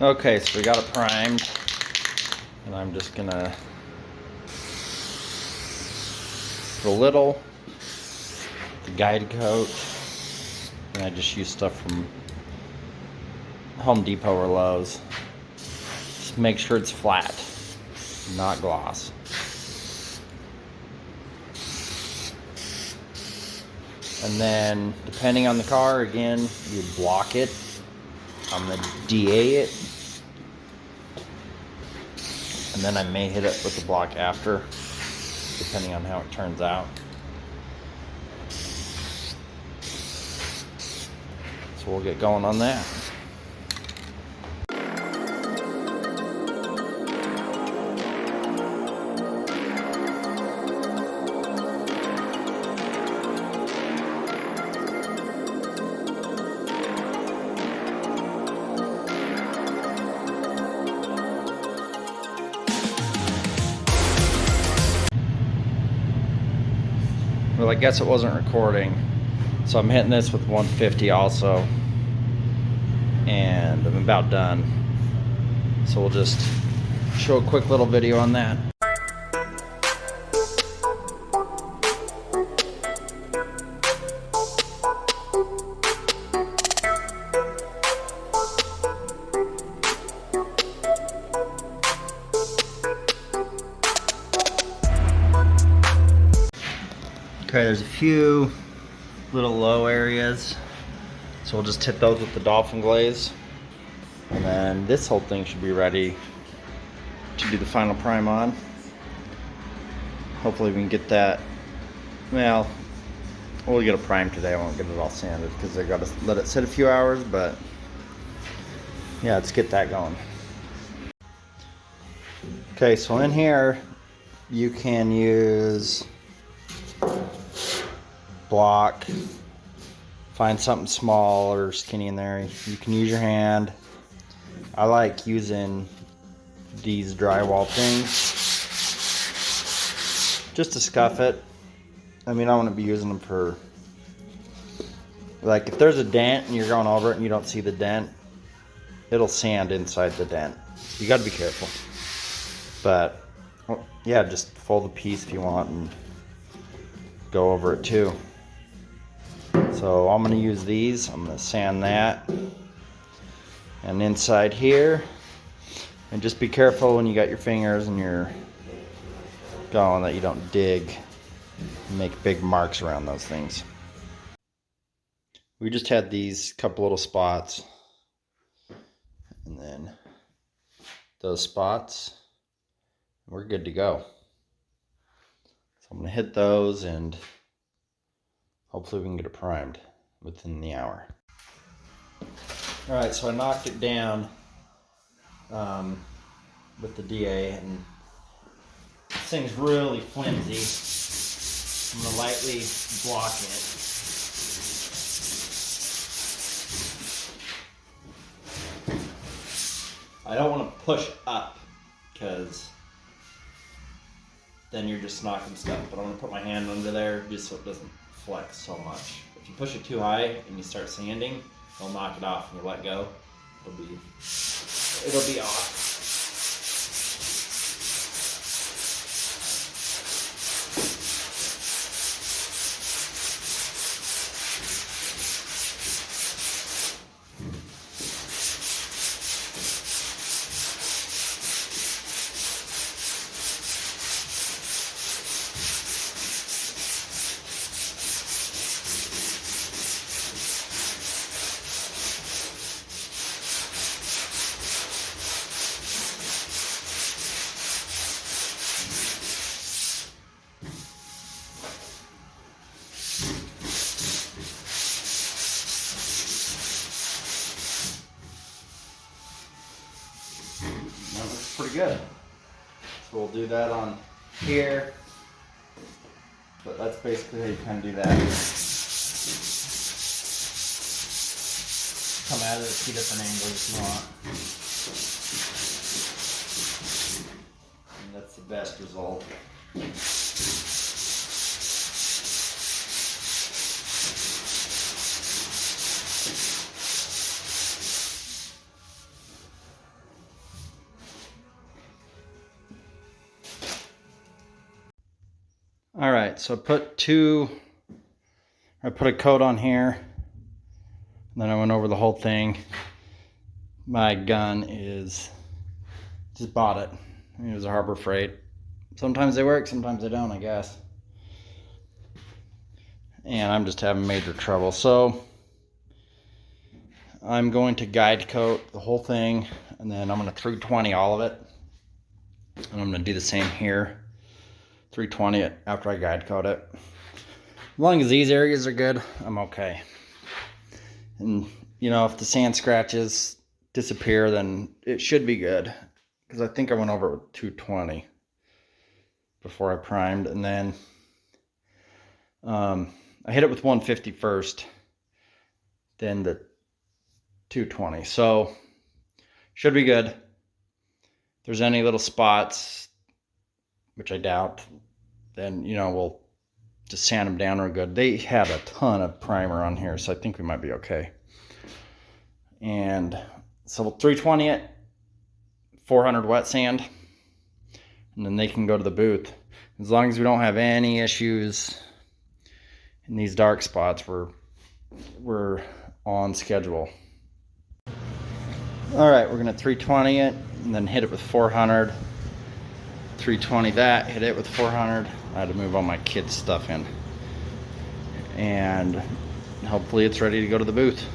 Okay, so we got it primed, and I'm just gonna put a little, the guide coat, and I just use stuff from Home Depot or Lowe's. Just make sure it's flat, not gloss. And then, depending on the car, again, you block it. I'm gonna DA it. And then I may hit it with the block after, depending on how it turns out. So we'll get going on that. Well, I guess it wasn't recording, so I'm hitting this with 150 also, and I'm about done. So we'll just show a quick little video on that. Okay, there's a few little low areas, so we'll just hit those with the Dolphin Glaze, and then this whole thing should be ready to do the final prime on. Hopefully we can get that. Well, we'll get a prime today. I won't get it all sanded because I gotta let it sit a few hours, but yeah, let's get that going. Okay, so in here you can use block, find something small or skinny in there. You can use your hand. I like using these drywall things just to scuff it. I mean, I want to be using them for, like, if there's a dent and you're going over it and you don't see the dent, it'll sand inside the dent. You got to be careful. But well, yeah, just fold the piece if you want and go over it too. So I'm going to use these. I'm going to sand that. And inside here, and just be careful when you got your fingers and you're going that you don't dig and make big marks around those things. We just had these couple little spots, and then those spots, we're good to go. So I'm going to hit those and hopefully we can get it primed within the hour. Alright, so I knocked it down with the DA, and this thing's really flimsy. I'm going to lightly block it. I don't want to push up because then you're just knocking stuff, but I'm going to put my hand under there just so it doesn't flex so much. If you push it too high and you start sanding, it'll knock it off, and you let go, it'll be off. That looks pretty good. So we'll do that on here. But that's basically how you kind of do that. Come at it at 2 different angles if you want. And that's the best result. All right, so I put a coat on here, and then I went over the whole thing. My gun is, just bought it. It was a Harbor Freight. Sometimes they work, sometimes they don't, I guess. And I'm just having major trouble. So I'm going to guide coat the whole thing, and then I'm going to 320 all of it. And I'm going to do the same here. 320 it after I guide coat it. As long as these areas are good, I'm okay. And you know, if the sand scratches disappear, then it should be good. Because I think I went over it with 220 before I primed. And then I hit it with 150 first, then the 220. So should be good. If there's any little spots, which I doubt, then, you know, we'll just sand them down real good. They had a ton of primer on here, so I think we might be okay. And so we'll 320 it, 400 wet sand, and then they can go to the booth. As long as we don't have any issues in these dark spots, we're on schedule. All right, we're gonna 320 it and then hit it with 400. 320 that, hit it with 400. I had to move all my kids' stuff in. And hopefully it's ready to go to the booth.